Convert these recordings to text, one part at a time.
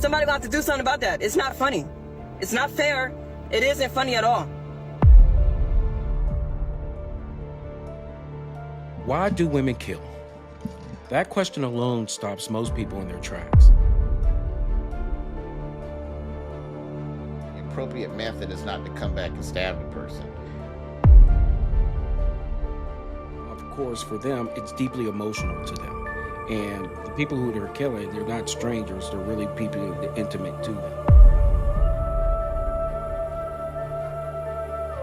Somebody will have to do something about that. It's not funny. It's not fair. It isn't funny at all. Why do women kill? That question alone stops most people in their tracks. The appropriate method is not to come back and stab the person. Of course, for them, it's deeply emotional to them. And the people who they're killing, they're not strangers. They're really people intimate to them.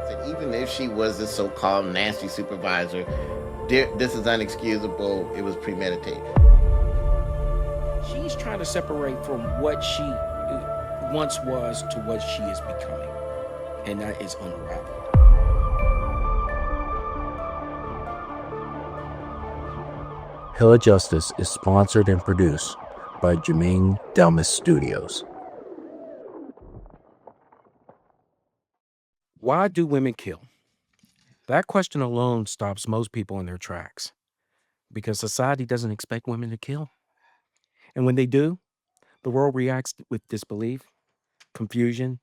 So even if she was the so-called nasty supervisor, this is unexcusable. It was premeditated. She's trying to separate from what she once was to what she is becoming. And that is unraveled. Hill of Justice is sponsored and produced by Jermaine Delmas Studios. Why do women kill? That question alone stops most people in their tracks because society doesn't expect women to kill. And when they do, the world reacts with disbelief, confusion,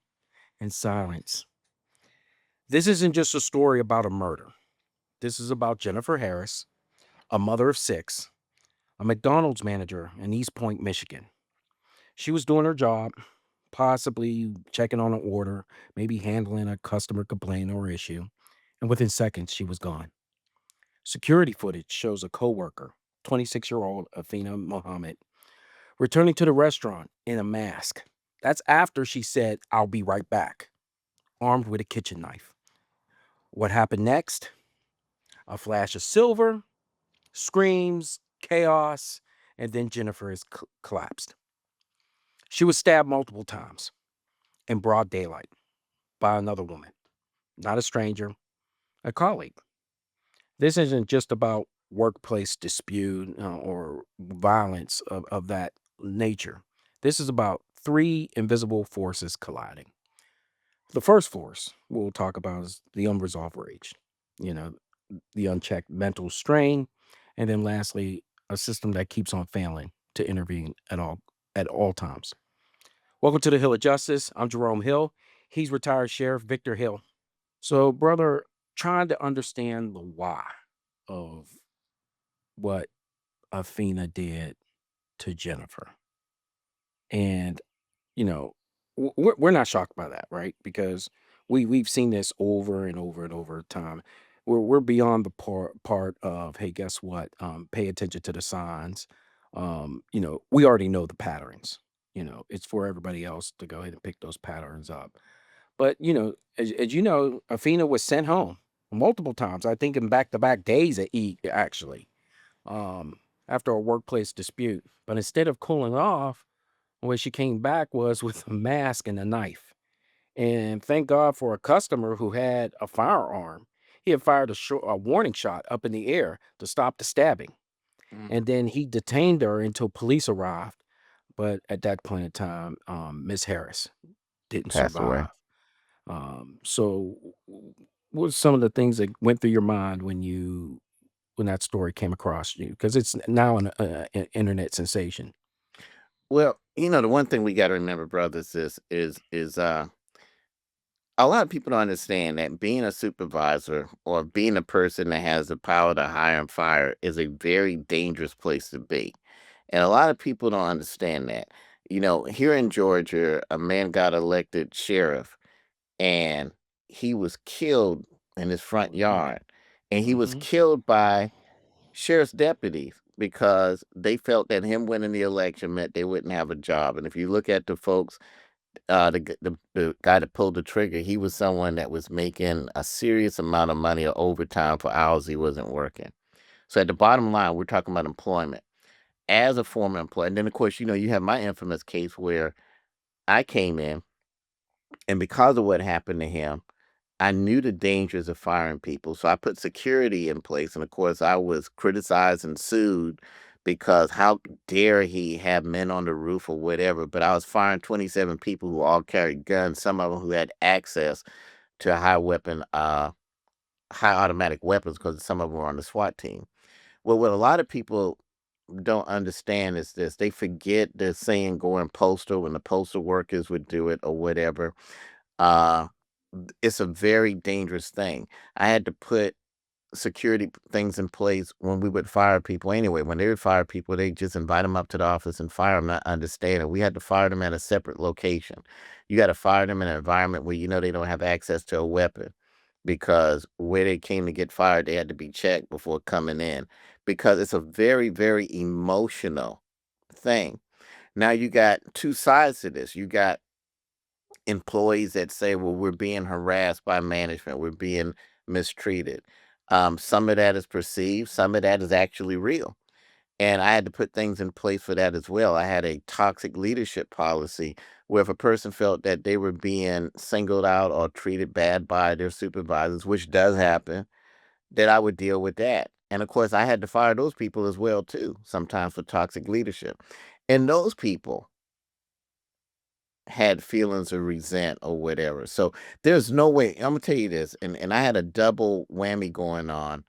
and silence. This isn't just a story about a murder. This is about Jennifer Harris, a mother of 6, a McDonald's manager in East Point, Michigan. She was doing her job, possibly checking on an order, maybe handling a customer complaint or issue, and within seconds, she was gone. Security footage shows a coworker, 26-year-old Athena Mohammed, returning to the restaurant in a mask. That's after she said, "I'll be right back," armed with a kitchen knife. What happened next? A flash of silver, screams, chaos, and then Jennifer is collapsed. She was stabbed multiple times in broad daylight by another woman, not a stranger, a colleague. This isn't just about workplace dispute or violence of that nature. This is about 3 invisible forces colliding. The first force we'll talk about is the unresolved rage, the unchecked mental strain, and then lastly, a system that keeps on failing to intervene at all times. Welcome to the Hill of Justice. I'm Jerome Hill. He's retired Sheriff Victor Hill. So, brother, trying to understand the why of what Athena did to Jennifer. And, we're not shocked by that, right? Because we've seen this over and over and over time. We're beyond the part of, hey, guess what? Pay attention to the signs. We already know the patterns. It's for everybody else to go ahead and pick those patterns up. But, as you know, Athena was sent home multiple times, I think in back-to-back days actually, after a workplace dispute. But instead of cooling off, where she came back was with a mask and a knife. And thank God for a customer who had a firearm. He had fired a warning shot up in the air to stop the stabbing. And then he detained her until police arrived. But at that point in time, Miss Harris didn't Passed away. survive. So what were some of the things that went through your mind when that story came across you? Because it's now an internet sensation. Well, the one thing we got to remember, brothers, is a lot of people don't understand that being a supervisor or being a person that has the power to hire and fire is a very dangerous place to be. And a lot of people don't understand that. Here in Georgia, a man got elected sheriff and he was killed in his front yard. And he was killed by sheriff's deputies because they felt that him winning the election meant they wouldn't have a job. And if you look at the folks, the guy that pulled the trigger, he was someone that was making a serious amount of money or overtime for hours he wasn't working. So at the bottom line, we're talking about employment. As a former employee, and then of course, you have my infamous case where I came in, and because of what happened to him, I knew the dangers of firing people. So I put security in place. And of course, I was criticized and sued because how dare he have men on the roof or whatever. But I was firing 27 people who all carried guns, some of them who had access to high automatic weapons because some of them were on the SWAT team. Well, what a lot of people don't understand is this. They forget the saying going postal when the postal workers would do it or whatever. Uh, it's a very dangerous thing. I had to put security things in place when we would fire people anyway. When they would fire people, they just invite them up to the office and fire them, not understanding. We had to fire them at a separate location. You got to fire them in an environment where you know they don't have access to a weapon, because where they came to get fired, they had to be checked before coming in, because it's a very, very emotional thing. Now you got two sides to this. You got employees that say, well, we're being harassed by management, we're being mistreated. Some of that is perceived, some of that is actually real. And I had to put things in place for that as well. I had a toxic leadership policy where if a person felt that they were being singled out or treated bad by their supervisors, which does happen, that I would deal with that. And of course, I had to fire those people as well too, sometimes for toxic leadership. And those people had feelings of resent or whatever. So there's no way, I'm gonna tell you this, and I had a double whammy going on.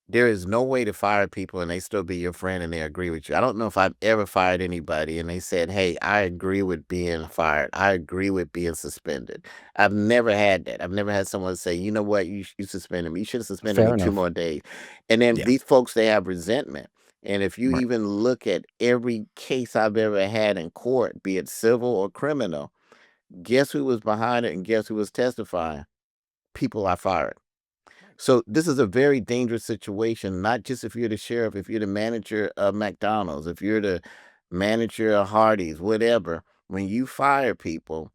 There is no way to fire people and they still be your friend and they agree with you. I don't know if I've ever fired anybody and they said, hey, I agree with being fired. I agree with being suspended. I've never had that. I've never had someone say, you know what, you suspended me. You should have suspended Fair me 2 enough. more days. And then Yeah. these folks, they have resentment. And if you Right. even look at every case I've ever had in court, be it civil or criminal, guess who was behind it and guess who was testifying? People I fired. So this is a very dangerous situation, not just if you're the sheriff, if you're the manager of McDonald's, if you're the manager of Hardee's, whatever. When you fire people,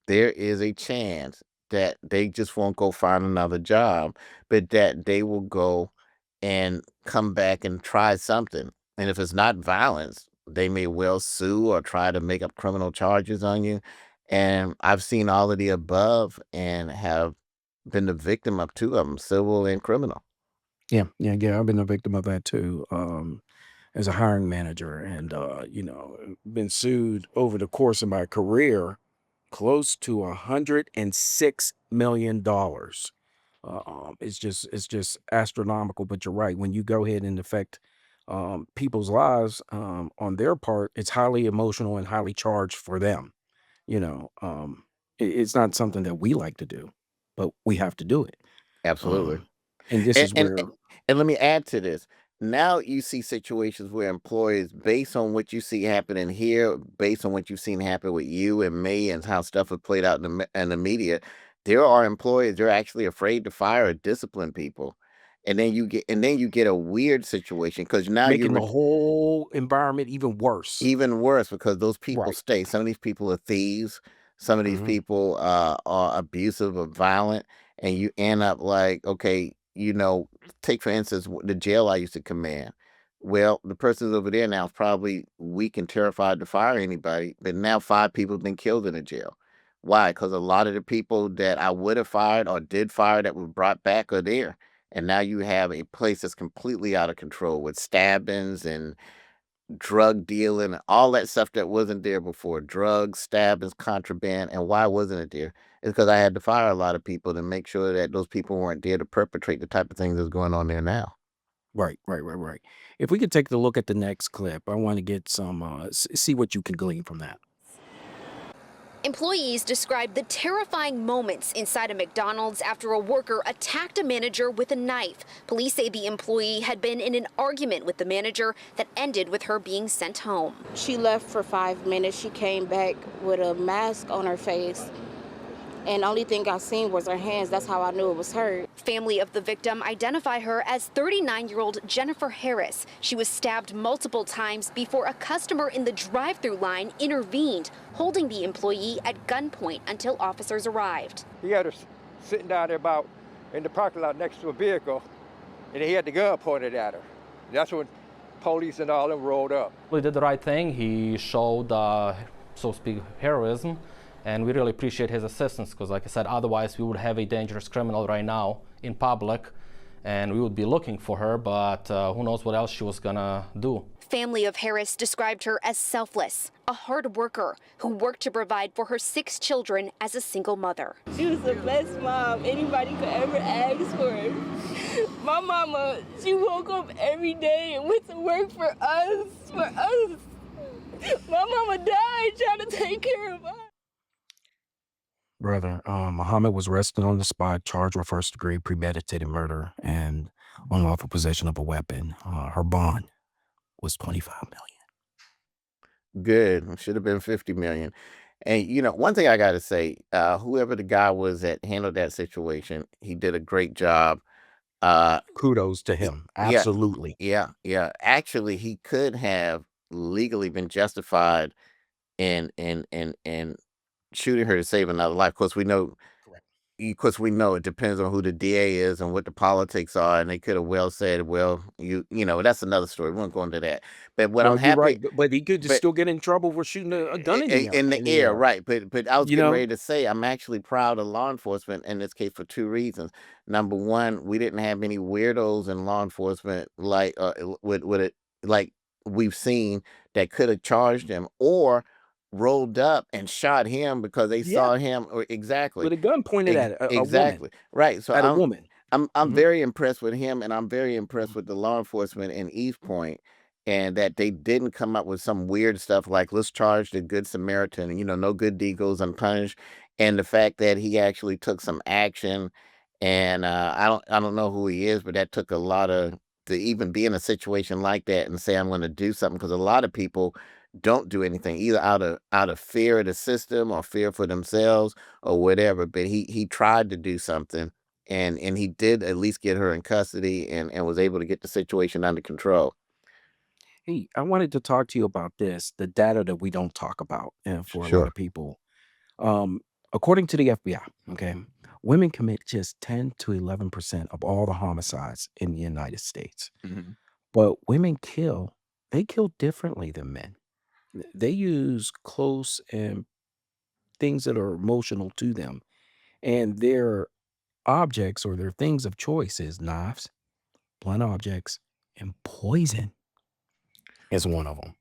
there is a chance that they just won't go find another job, but that they will go and come back and try something. And if it's not violence, they may well sue or try to make up criminal charges on you. And I've seen all of the above and have been the victim of 2 of them, civil and criminal. Yeah. I've been a victim of that too. As a hiring manager, and been sued over the course of my career close to $106 million. It's just astronomical. But you're right. When you go ahead and affect people's lives on their part, it's highly emotional and highly charged for them. You know, it's not something that we like to do, but we have to do it. Absolutely. And this And is and where, and let me add to this. Now you see situations where employees, based on what you see happening here, based on what you've seen happen with you and me, and how stuff is played out in the media, there are employees they're actually afraid to fire or discipline people, and then you get a weird situation because now making the whole environment even worse. even worse because those people Right. stay. Some of these people are thieves. Some of these Mhm. people are abusive or violent, and you end up like, okay, take for instance the jail I used to command. Well, the person over there now is probably weak and terrified to fire anybody, but now 5 people have been killed in the jail. Why? Because a lot of the people that I would have fired or did fire that were brought back are there. And now you have a place that's completely out of control with stabbings and drug dealing, all that stuff that wasn't there before, drugs, stabbings, contraband. And why wasn't it there? It's because I had to fire a lot of people to make sure that those people weren't there to perpetrate the type of things that's going on there now. Right. If we could take a look at the next clip, I want to get some, see what you can glean from that. Employees described the terrifying moments inside a McDonald's after a worker attacked a manager with a knife. Police say the employee had been in an argument with the manager that ended with her being sent home. She left for 5 minutes. She came back with a mask on her face. And the only thing I seen was her hands. That's how I knew it was her. Family of the victim identify her as 39-year-old Jennifer Harris. She was stabbed multiple times before a customer in the drive-through line intervened, holding the employee at gunpoint until officers arrived. He had her sitting down there about in the parking lot next to a vehicle, and he had the gun pointed at her. That's when police and all them rolled up. He did the right thing. He showed, so to speak, heroism. And we really appreciate his assistance because, like I said, otherwise we would have a dangerous criminal right now in public. and we would be looking for her, but who knows what else she was gonna do. Family of Harris described her as selfless, a hard worker who worked to provide for her 6 children as a single mother. She was the best mom anybody could ever ask for. My mama, she woke up every day and went to work for us. My mama died trying to take care of us. Brother, Muhammad was arrested on the spot, charged with first-degree premeditated murder and unlawful possession of a weapon. Her bond was $25 million. Good. Should have been 50 million. And one thing I got to say, whoever the guy was that handled that situation, he did a great job. Kudos to him. Yeah, Absolutely. yeah. Actually, he could have legally been justified in shooting her to save another life. Of course, we know. Correct. Because we know it depends on who the DA is and what the politics are, and they could have well said, "Well, that's another story. We won't go into that." But what I'm Well, you're happy, right, but he could but still get in trouble for shooting a gun in the air. in the air, right? But I was You getting know, ready to say I'm actually proud of law enforcement in this case for 2 reasons. Number one, we didn't have any weirdos in law enforcement like with it like we've seen that could have charged him or rolled up and shot him because they yeah, saw him or exactly. with a gun pointed at a woman, Exactly. Right. So at a woman. I'm Mhm. very impressed with him, and I'm very impressed with the law enforcement in East Point, and that they didn't come up with some weird stuff like let's charge the Good Samaritan, and no good deed goes unpunished, and the fact that he actually took some action, and I don't know who he is, but that took a lot of to even be in a situation like that and say I'm going to do something because a lot of people don't do anything either out of fear of the system or fear for themselves or whatever. But he tried to do something and he did at least get her in custody and was able to get the situation under control. Hey, I wanted to talk to you about this, the data that we don't talk about, for a lot Sure. of people. Um, According to the FBI, okay, women commit just 10 to 11% of all the homicides in the United States. Mhm. But they kill differently than men. They use close and things that are emotional to them. And their objects or their things of choice is knives, blunt objects, and poison is one of them.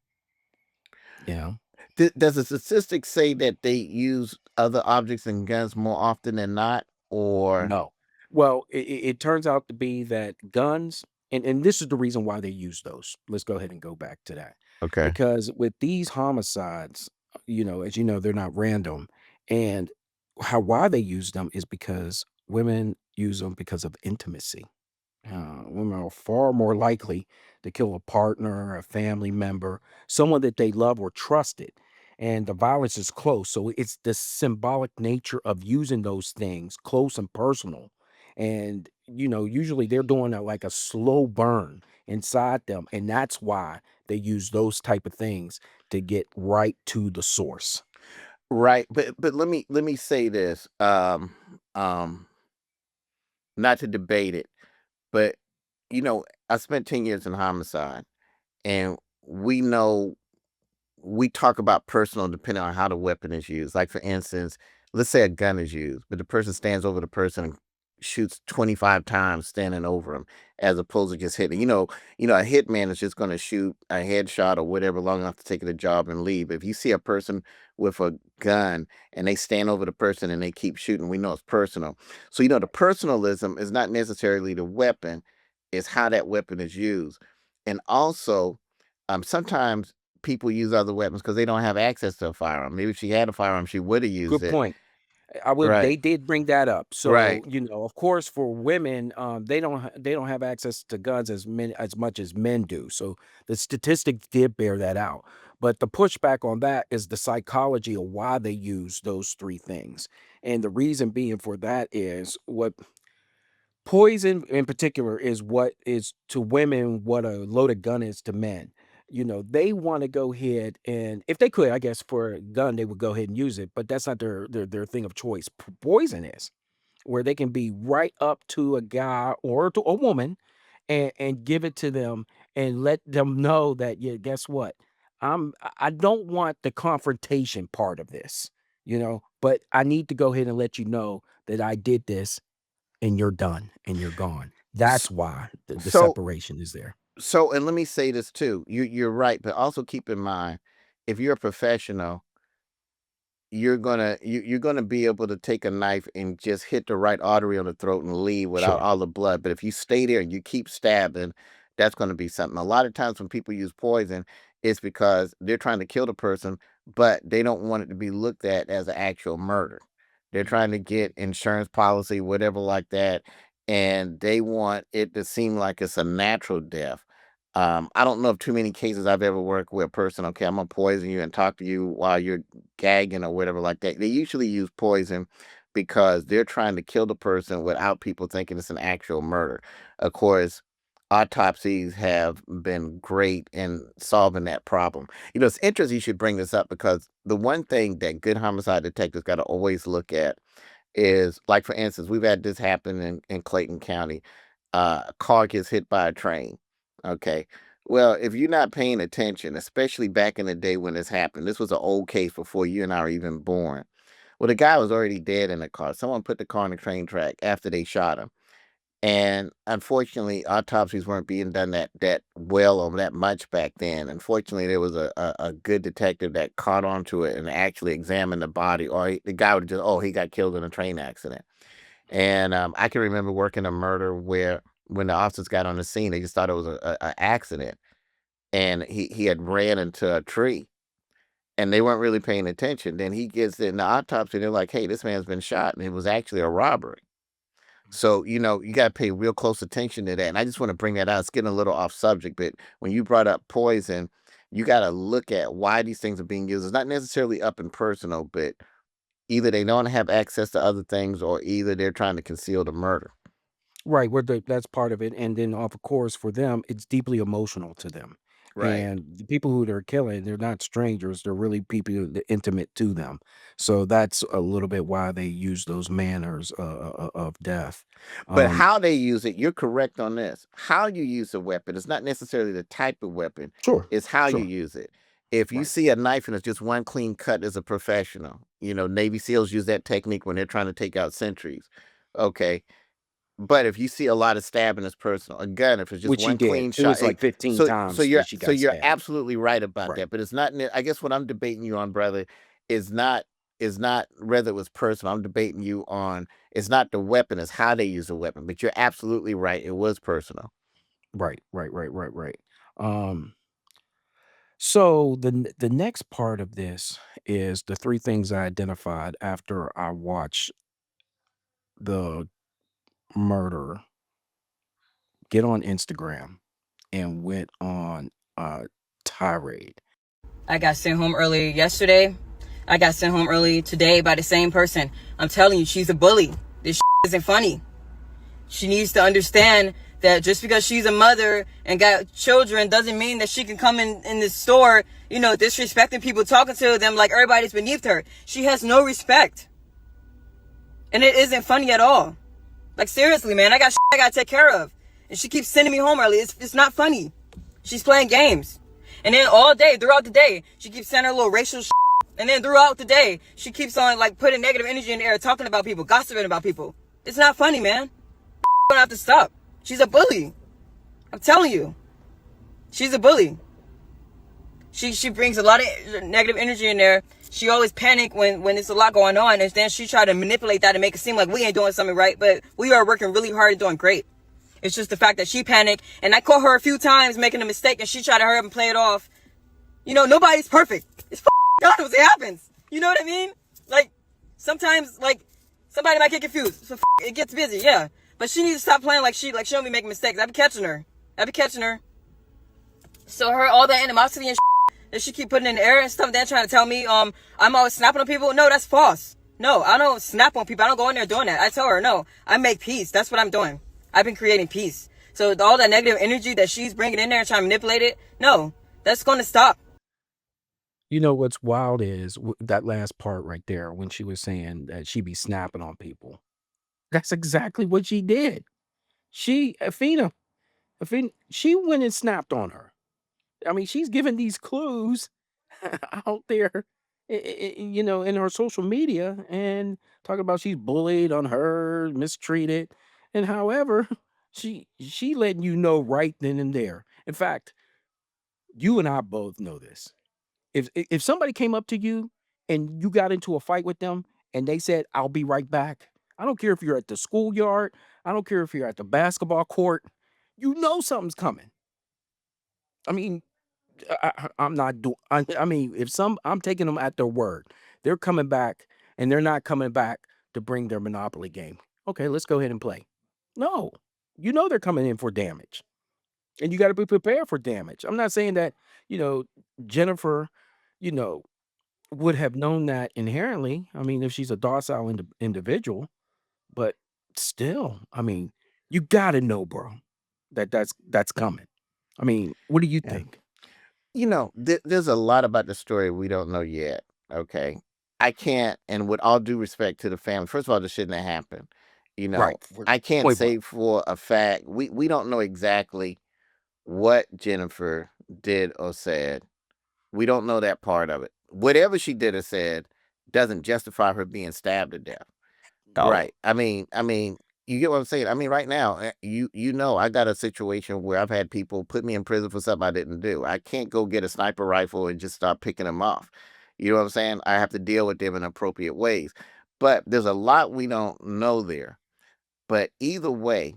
You know? Does the statistics say that they use other objects and guns more often than not, or No. Well, it turns out to be that guns, and this is the reason why they use those. Let's go ahead and go back to that. okay? Because with these homicides, as you know, they're not random. And why they use them is because women use them because of intimacy. Women are far more likely to kill a partner, a family member, someone that they love or trusted. And the violence is close. So it's the symbolic nature of using those things close and personal. And, usually they're doing like a slow burn inside them. And that's why they use those type of things to get right to the source. Right, but let me say this, um, not to debate it, but I spent 10 years in homicide, and we know we talk about personal depending on how the weapon is used. Like for instance, let's say a gun is used, but the person stands over the person and shoots 25 times standing over him, as opposed to just hitting. A hitman is just going to shoot a headshot or whatever long enough to take the job and leave. If you see a person with a gun and they stand over the person and they keep shooting, we know it's personal. So the personalism is not necessarily the weapon, it's how that weapon is used. And also, sometimes people use other weapons because they don't have access to a firearm. Maybe if she had a firearm, she would have used Good it. point. Right. They did bring that up. So, Right. of course, for women, they don't have access to guns as much as men do. So the statistics did bear that out. But the pushback on that is the psychology of why they use those 3 things. And the reason being for that is what poison in particular is what is to women what a loaded gun is to men. They want to go ahead and if they could, I guess for a gun, they would go ahead and use it, but that's not their thing of choice. Poison is where they can be right up to a guy or to a woman and give it to them and let them know that, yeah, guess what? I don't want the confrontation part of this, but I need to go ahead and let you know that I did this and you're done and you're gone. That's why the So separation is there. and let me say this too. You're right, but also keep in mind, if you're a professional, you're gonna be able to take a knife and just hit the right artery on the throat and leave without Sure. all the blood. But if you stay there and you keep stabbing, that's gonna be something. A lot of times when people use poison, it's because they're trying to kill the person, but they don't want it to be looked at as an actual murder. They're trying to get insurance policy, whatever like that, and they want it to seem like it's a natural death. I don't know of too many cases I've ever worked with a person, okay, I'm gonna poison you and talk to you while you're gagging or whatever like that. They usually use poison because they're trying to kill the person without people thinking it's an actual murder. Of course, autopsies have been great in solving that problem. It's interesting you should bring this up because the one thing that good homicide detectives got to always look at is, like, for instance, we've had this happen in Clayton County. A car gets hit by a train. Okay. Well, if you're not paying attention, especially back in the day when this happened, this was an old case before you and I were even born. Well, the guy was already dead in the car. Someone put the car on the train track after they shot him. And unfortunately, autopsies weren't being done that well or that much back then. Unfortunately, there was a good detective that caught on to it and actually examined the body, or the guy would just, oh, he got killed in a train accident. And I can remember working a murder where when the officers got on the scene, they just thought it was a accident, and he had ran into a tree, and they weren't really paying attention. Then he gets in the autopsy, and they're like, "Hey, this man's been shot, and it was actually a robbery." So you got to pay real close attention to that. And I just want to bring that out. It's getting a little off subject, but when you brought up poison, you got to look at why these things are being used. It's not necessarily up and personal, but either they don't have access to other things, or either they're trying to conceal the murder. Right, that's part of it, and then, of course, for them, it's deeply emotional to them, Right. and the people who they're killing, they're not strangers, they're really people that intimate to them, so that's a little bit why they use those manners, of death. But Um how they use it, you're correct on this. How you use a weapon is not necessarily the type of weapon, Sure, it's how you sure, use it. If you right. see a knife and it's just one clean cut as a professional, Navy SEALs use that technique when they're trying to take out sentries. Okay. But if you see a lot of stabbing as personal, a gun, if it's just Which she one did, clean it shot, was like 15 so times you're that she so got you're stabbed. absolutely right about Right. that. But it's not. I guess what I'm debating you on, brother, is not whether it was personal. I'm debating you on, it's not the weapon, it's how they use the weapon. But you're absolutely right. It was personal. Right. Um, so the next part of this is the 3 things I identified after I watched the murder get on Instagram and went on a tirade. I got sent home early yesterday. I got sent home early today by the same person. I'm telling you, she's a bully. This isn't funny. She needs to understand that just because she's a mother and got children doesn't mean that she can come in the store, disrespecting people, talking to them like everybody's beneath her. She has no respect. And it isn't funny at all. Like, seriously, man, I got I got to take care of. And she keeps sending me home early. It's not funny. She's playing games. And then all day, throughout the day, she keeps sending her little racial shit. And then throughout the day, she keeps on, like, putting negative energy in the air, talking about people, gossiping about people. It's not funny, man. Gonna have to stop. She's a bully. I'm telling you. She's a bully. She brings a lot of negative energy in there. She always panic when there's a lot going on, and then she try to manipulate that and make it seem like we ain't doing something right, but we are working really hard and doing great. It's just the fact that she panicked, and I caught her a few times making a mistake, and she tried to hurry up and play it off. Nobody's perfect. It's God knows it happens. You know what I mean? Like, sometimes, like, somebody might get confused. So it gets busy, yeah. But she needs to stop playing like she don't be making mistakes. I be catching her. So all that animosity and that she keep putting in the air and stuff, then trying to tell me, I'm always snapping on people. No, that's false. No, I don't snap on people. I don't go in there doing that. I tell her, no, I make peace. That's what I'm doing. I've been creating peace. So all that negative energy that she's bringing in there and trying to manipulate it, no, that's going to stop. You know what's wild is that last part right there when she was saying that she be snapping on people. That's exactly what she did. Athena, she went and snapped on her. I mean, she's giving these clues out there, in her social media and talking about she's bullied on her, mistreated. And however, She letting you know right then and there. In fact, you and I both know this. If somebody came up to you and you got into a fight with them and they said, "I'll be right back," I don't care if you're at the schoolyard, I don't care if you're at the basketball court, you know something's coming. I mean, I'm not doing. I mean, if I'm taking them at their word. They're coming back, and they're not coming back to bring their Monopoly game. Okay, let's go ahead and play. No, you know they're coming in for damage, and you got to be prepared for damage. I'm not saying that you know Jennifer, you know, would have known that inherently. I mean, if she's a docile individual, but still, I mean, you got to know, bro, that's coming. I mean, what do you Yeah. think? There's a lot about the story we don't know yet. Okay. I can't, and with all due respect to the family, first of all, this shouldn't have happened. Right. I can't Point blank. say for a fact, we don't know exactly what Jennifer did or said. We don't know that part of it. Whatever she did or said doesn't justify her being stabbed to death. No. Right. I mean, you get what I'm saying? I mean, right now, I got a situation where I've had people put me in prison for something I didn't do. I can't go get a sniper rifle and just start picking them off. You know what I'm saying? I have to deal with them in appropriate ways. But there's a lot we don't know there. But either way,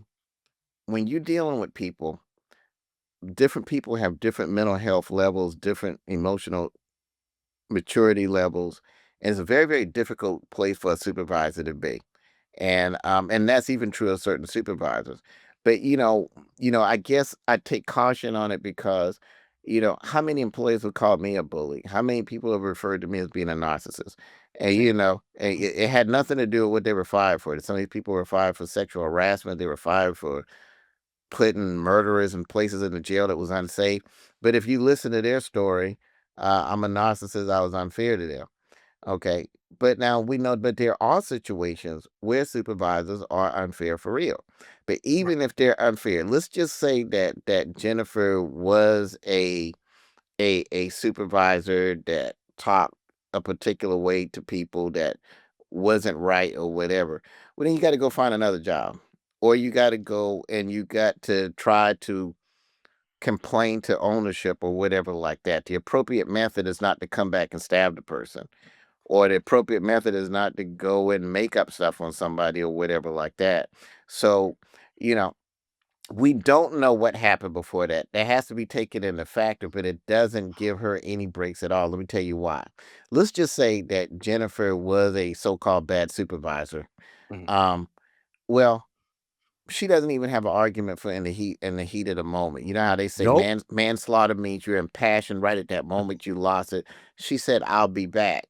when you're dealing with people, different people have different mental health levels, different emotional maturity levels, and it's a very, very difficult place for a supervisor to be. And that's even true of certain supervisors. But I guess I take caution on it because, how many employees have called me a bully? How many people have referred to me as being a narcissist? And it had nothing to do with what they were fired for. Some of these people were fired for sexual harassment. They were fired for putting murderers in places in the jail that was unsafe. But if you listen to their story, I'm a narcissist. I was unfair to them. Okay. But now we know, but there are situations where supervisors are unfair for real. But Right. even if they're unfair, let's just say that Jennifer was a supervisor that talked a particular way to people that wasn't right or whatever. Well, then you got to go find another job, or you got to go and you got to try to complain to ownership or whatever like that. The appropriate method is not to come back and stab the person, or the appropriate method is not to go and make up stuff on somebody or whatever like that. So, you know, we don't know what happened before that. That has to be taken into factor, but it doesn't give her any breaks at all. Let me tell you why. Let's just say that Jennifer was a so-called bad supervisor. Mhm. Um, well, she doesn't even have an argument for in the heat of the moment. You know how they say Nope. manslaughter means you're impassioned right at that moment you lost it. She said, "I'll be back."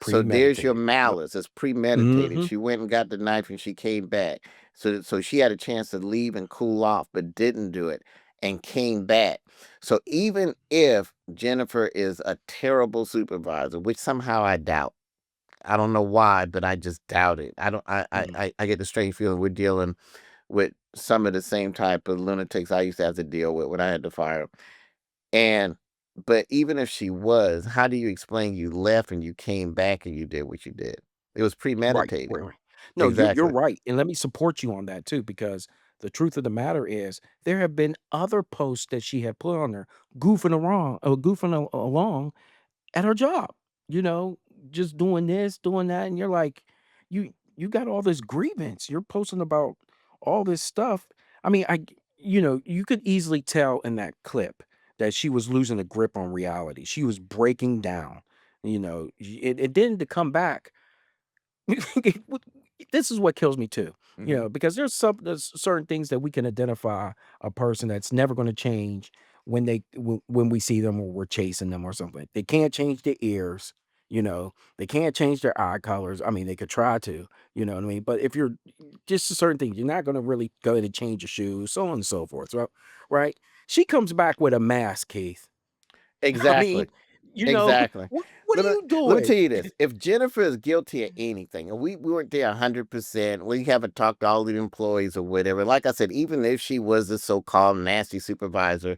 So there's your Premeditated. Yep. malice. It's premeditated. Hmm. She went and got the knife and she came back. So she had a chance to leave and cool off, but didn't do it and came back. So even if Jennifer is a terrible supervisor, which somehow I doubt, I don't know why, but I just doubt it. I don't. I get the strange feeling we're dealing with some of the same type of lunatics I used to have to deal with when I had to fire 'em. And but even if she was, how do you explain you left and you came back and you did what you did? It was Right, premeditated. right, right. No, you're Exactly. right, and let me support you on that too, because the truth of the matter is there have been other posts that she had put on there goofing along at her job, you know, just doing this, doing that, and you're like, you got all this grievance. You're posting about all this stuff. I mean, you could easily tell in that clip that she was losing a grip on reality. She was breaking down. It didn't to come back. What- this is what kills me too, Hmm. because there's certain things that we can identify a person that's never going to change when we see them or we're chasing them or something. They can't change their ears, they can't change their eye colors. I mean, they could try to, you know what I mean? But if you're just a certain thing, you're not going to really go ahead and change your shoes, so on and so forth. So, right? She comes back with a mask, Keith. I mean, Exactly. you know, Exactly. what are Let me you let me doing? tell you this. If Jennifer is guilty of anything, and we weren't there 100%, we haven't talked to all the employees or whatever. Like I said, even if she was the so-called nasty supervisor,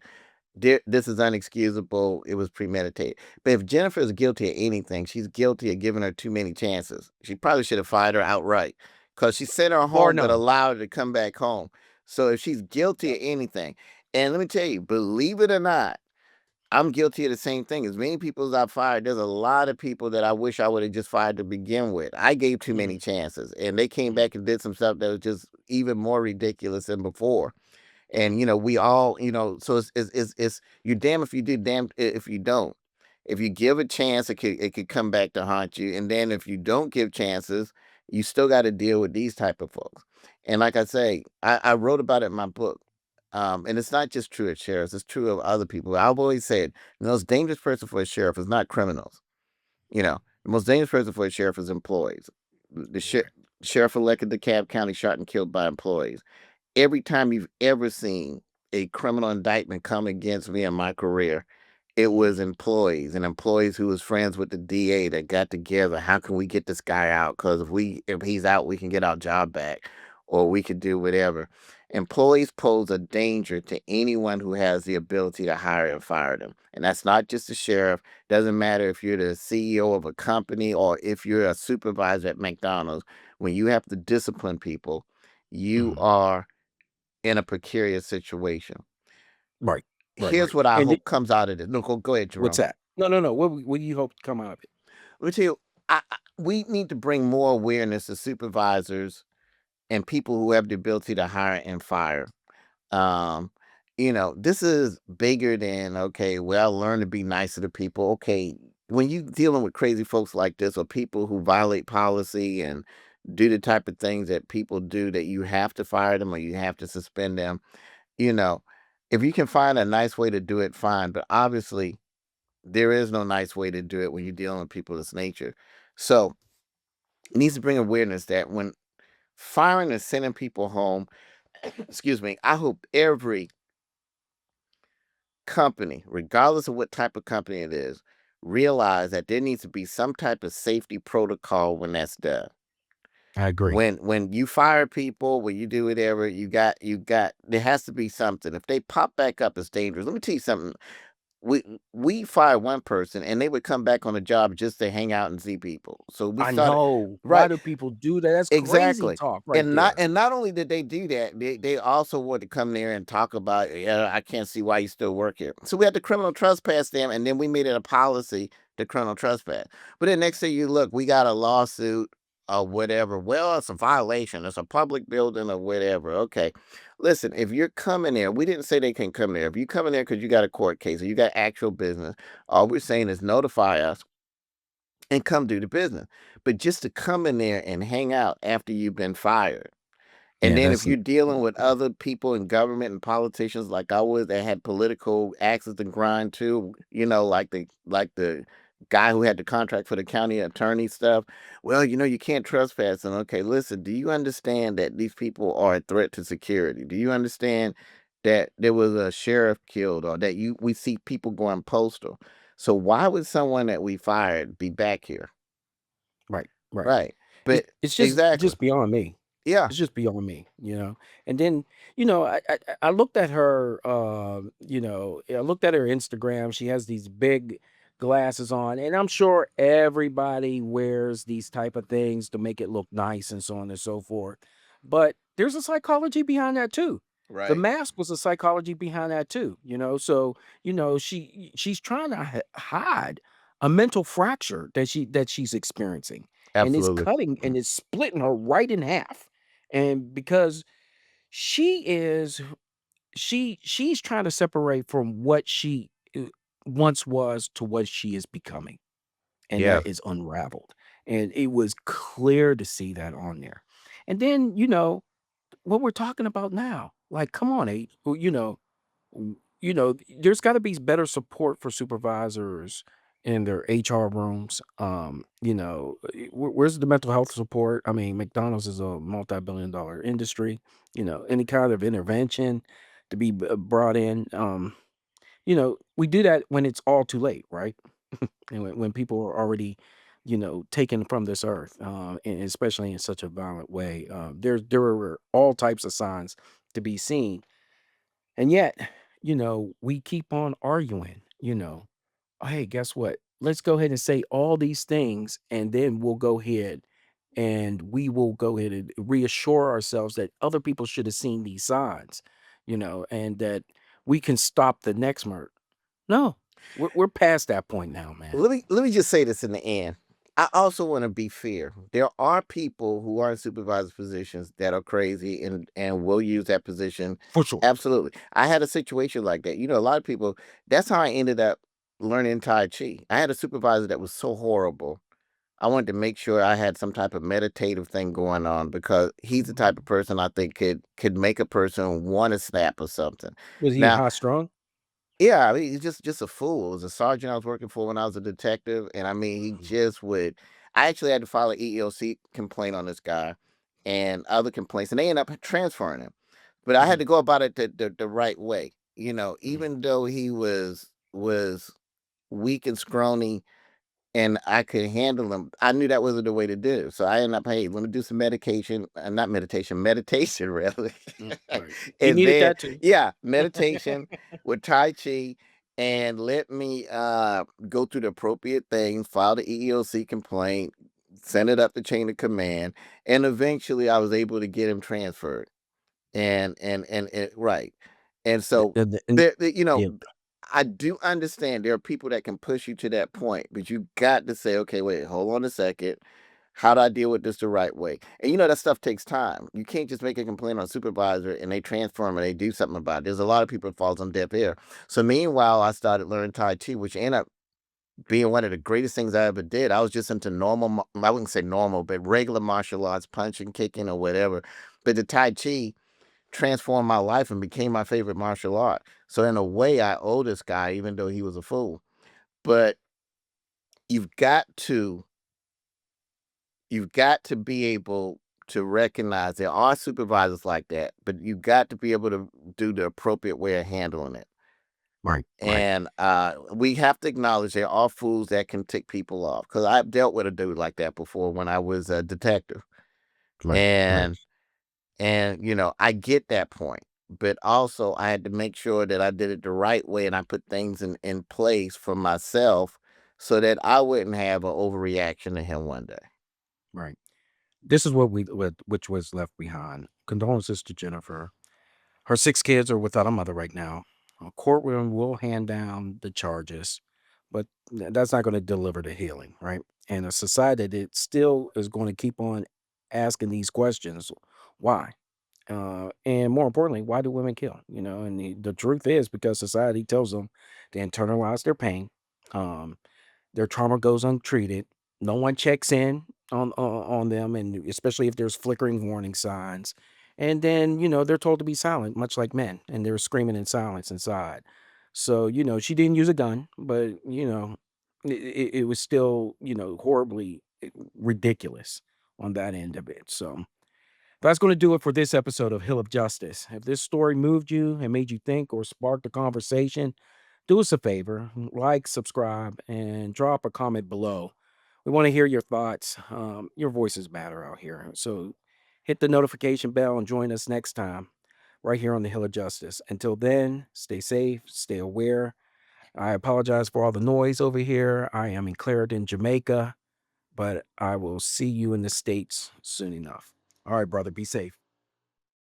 this is unexcusable. It was premeditated. But if Jennifer is guilty of anything, she's guilty of giving her too many chances. She probably should have fired her outright because she sent her Bar home but none. allowed her to come back home. So if she's guilty of anything, and let me tell you, believe it or not, I'm guilty of the same thing. As many people as I've fired, there's a lot of people that I wish I would have just fired to begin with. I gave too many chances, and they came back and did some stuff that was just even more ridiculous than before. And we all, so it's you're damn if you do, damn if you don't. If you give a chance, it could come back to haunt you. And then if you don't give chances, you still got to deal with these type of folks. And like I say, I wrote about it in my book. And it's not just true of sheriffs; it's true of other people. I've always said the most dangerous person for a sheriff is not criminals. The most dangerous person for a sheriff is employees. The sheriff elected DeKalb County shot and killed by employees. Every time you've ever seen a criminal indictment come against me in my career, it was employees and employees who was friends with the DA that got together. How can we get this guy out? Because if he's out, we can get our job back, or we could do whatever. Employees pose a danger to anyone who has the ability to hire and fire them, and that's not just the sheriff. Doesn't matter if you're the CEO of a company or if you're a supervisor at McDonald's. When you have to discipline people, you Mhm. are in a precarious situation. Right. Right. Here's Right. what I And hope comes out of this. No, go ahead, what's Jerome. that? No. What do you hope to come out of it? Let me tell you, we need to bring more awareness to supervisors and people who have the ability to hire and fire. Um, this is bigger than, okay, well, learn to be nicer to people. Okay, when you dealing with crazy folks like this, or people who violate policy and do the type of things that people do, that you have to fire them or you have to suspend them, you know, if you can find a nice way to do it, fine. But obviously, there is no nice way to do it when you're dealing with people of this nature. So, it needs to bring awareness that when firing and sending people home, excuse me, I hope every company, regardless of what type of company it is, realize that there needs to be some type of safety protocol when that's done. I agree. When you fire people, when you do whatever, you got there has to be something. If they pop back up, it's dangerous. Let me tell you something. We fired one person and they would come back on the job just to hang out and see people. So we I started know. Why right. do people do that? That's crazy Exactly. talk right And not there. and not only did they do that, they also wanted to come there and talk about, yeah, I can't see why you still work here. So we had to criminal trespass them, and then we made it a policy to criminal trespass. But then next thing you look, we got a lawsuit or whatever. Well, it's a violation. It's a public building or whatever. Okay. Listen, if you're coming there, we didn't say they can come there. If you come in there because you got a court case or you got actual business, all we're saying is notify us and come do the business. But just to come in there and hang out after you've been fired. And Yeah, then if that's you're dealing with other people in government and politicians like I was, that had political axes to grind too, like the guy who had the contract for the county attorney stuff. Well, you can't trespass. And okay, listen, do you understand that these people are a threat to security? Do you understand that there was a sheriff killed, or that we see people going postal? So why would someone that we fired be back here? right. Right. Right. It's But it's just exactly. just beyond me. Yeah. It's just beyond me. And then, I looked at her, I looked at her Instagram. She has these big glasses on, and I'm sure everybody wears these type of things to make it look nice and so on and so forth. But there's a psychology behind that too. The Right. mask was a psychology behind that too. So, she's trying to hide a mental fracture that she's experiencing, and it's Absolutely. cutting and it's splitting her right in half. And because she is she's trying to separate from what she once was to what she is becoming, and Yeah. that is unraveled. And it was clear to see that on there. And then, what we're talking about now, like, come on, there's got to be better support for supervisors in their HR rooms. Where's the mental health support? I mean, McDonald's is a multi-billion-dollar industry. Any kind of intervention to be brought in. We do that when it's all too late, right? And when people are already, taken from this earth, and especially in such a violent way. There were all types of signs to be seen, and yet, we keep on arguing. Hey, guess what? Let's go ahead and say all these things, and then we'll go ahead and we will go ahead and reassure ourselves that other people should have seen these signs, and that we can stop the next murder. No, we're past that point now, man. Let me just say this in the end. I also want to be fair. There are people who are in supervisor positions that are crazy and will use that position. For sure. Absolutely. I had a situation like that. A lot of people, that's how I ended up learning Tai Chi. I had a supervisor that was so horrible. I wanted to make sure I had some type of meditative thing going on because he's the type of person I think could make a person want to snap or something. Was he Now, high strung? yeah, I mean, he's just a fool. It was a sergeant I was working for when I was a detective, and I mean, he just would. I actually had to file an EEOC complaint on this guy, and other complaints, and they ended up transferring him. But I had to go about it the right way. Even though he was weak and scrawny, and I could handle him, I knew that wasn't the way to do it. So I ended up, hey, let me do some not meditation, really. Right. He And needed then, that too. yeah, meditation with Tai Chi, and let me go through the appropriate things, file the EEOC complaint, send it up the chain of command, and eventually I was able to get him transferred. And right. And so And yeah, I do understand there are people that can push you to that point, but you got to say, okay, wait, hold on a second. How do I deal with this the right way? And that stuff takes time. You can't just make a complaint on a supervisor and they transform and they do something about it. There's a lot of people that falls on deaf ear. So meanwhile, I started learning Tai Chi, which ended up being one of the greatest things I ever did. I was just into I wouldn't say normal, but regular martial arts, punching, kicking, or whatever. But the Tai Chi transformed my life and became my favorite martial art. So in a way, I owe this guy, even though he was a fool. But you've got to be able to recognize there are supervisors like that, but you've got to be able to do the appropriate way of handling it. right. And we have to acknowledge there are fools that can tick people off. Because I've dealt with a dude like that before when I was a detective. Right. And I get that point, but also I had to make sure that I did it the right way and I put things in place for myself so that I wouldn't have an overreaction to him one day. Right. This is which was left behind. Condolences to Jennifer. Her 6 kids are without a mother right now. A courtroom will hand down the charges, but that's not going to deliver the healing, right? And a society that still is going to keep on asking these questions. Why? And more importantly, why do women kill? And the truth is because society tells them to internalize their pain. Um, their trauma goes untreated. No one checks in on them, and especially if there's flickering warning signs. And then they're told to be silent, much like men, and they're screaming in silence inside. So she didn't use a gun, but it was still horribly ridiculous on that end of it. So that's going to do it for this episode of Hill of Justice. If this story moved you and made you think or sparked a conversation, do us a favor, like, subscribe, and drop a comment below. We want to hear your thoughts. Your voices matter out here. So hit the notification bell and join us next time right here on the Hill of Justice. Until then, stay safe, stay aware. I apologize for all the noise over here. I am in Clarendon, Jamaica, but I will see you in the States soon enough. All right, brother, be safe.